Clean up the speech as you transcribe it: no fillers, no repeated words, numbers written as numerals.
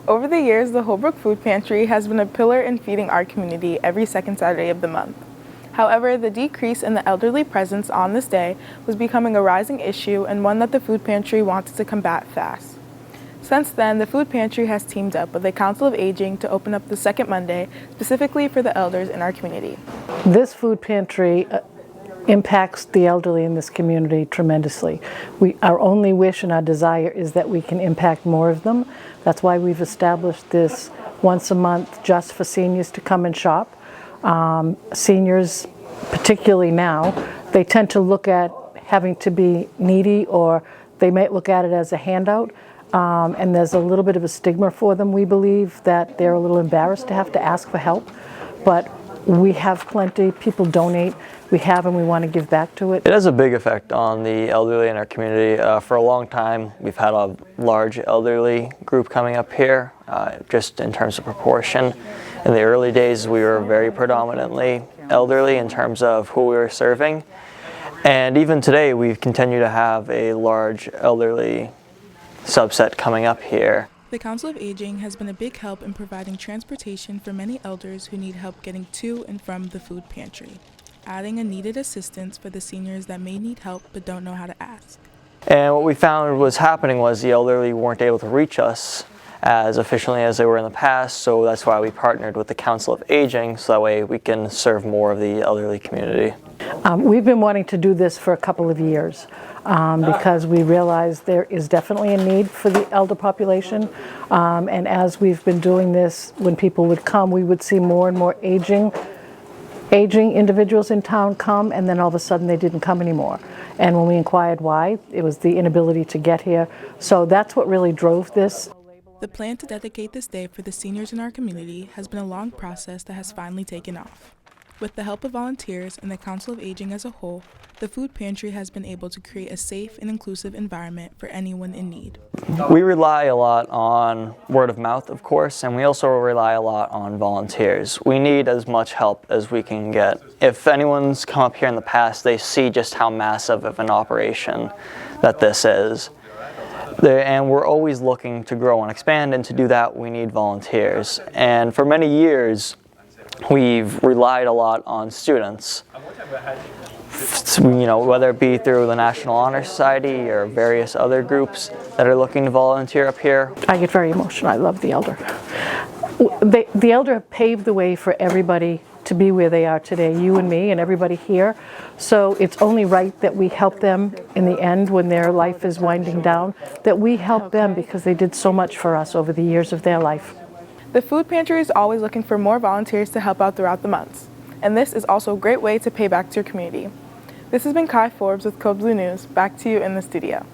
Over the years, the Holbrook Food Pantry has been a pillar in feeding our community every second Saturday of the month. However, the decrease in the elderly presence on this day was becoming a rising issue and one that the food pantry wanted to combat fast. Since then, the food pantry has teamed up with the Council of Aging to open up the second Monday specifically for the elders in our community. This food pantry impacts the elderly in this community tremendously. Our only wish and our desire is that we can impact more of them. That's why we've established this once a month just for seniors to come and shop. Seniors, particularly now, they tend to look at having to be needy, or they might look at it as a handout. And there's a little bit of a stigma for them, we believe, that they're a little embarrassed to have to ask for help. But we have plenty, people donate, we have, and we want to give back to it. It has a big effect on the elderly in our community. For a long time, we've had a large elderly group coming up here, just in terms of proportion. In the early days, we were very predominantly elderly in terms of who we were serving. And even today, we continue to have a large elderly subset coming up here. The Council of Aging has been a big help in providing transportation for many elders who need help getting to and from the food pantry, adding a needed assistance for the seniors that may need help but don't know how to ask. And what we found was happening was the elderly weren't able to reach us as efficiently as they were in the past, so that's why we partnered with the Council of Aging, so that way we can serve more of the elderly community. We've been wanting to do this for a couple of years because we realize there is definitely a need for the elder population, and as we've been doing this, when people would come, we would see more and more aging individuals in town come, and then all of a sudden they didn't come anymore. And when we inquired why, it was the inability to get here. So that's what really drove this. The plan to dedicate this day for the seniors in our community has been a long process that has finally taken off. With the help of volunteers and the Council of Aging as a whole, the food pantry has been able to create a safe and inclusive environment for anyone in need. We rely a lot on word of mouth, of course, and we also rely a lot on volunteers. We need as much help as we can get. If anyone's come up here in the past, they see just how massive of an operation that this is. And we're always looking to grow and expand, and to do that we need volunteers. And for many years we've relied a lot on students, whether it be through the National Honor Society or various other groups that are looking to volunteer up here. I get very emotional. I love the elder. The elder paved the way for everybody to be where they are today, you and me and everybody here. So it's only right that we help them in the end when their life is winding down, that we help them because they did so much for us over the years of their life. The food pantry is always looking for more volunteers to help out throughout the months, and this is also a great way to pay back to your community. This has been Kai Forbes with Code Blue News. Back to you in the studio.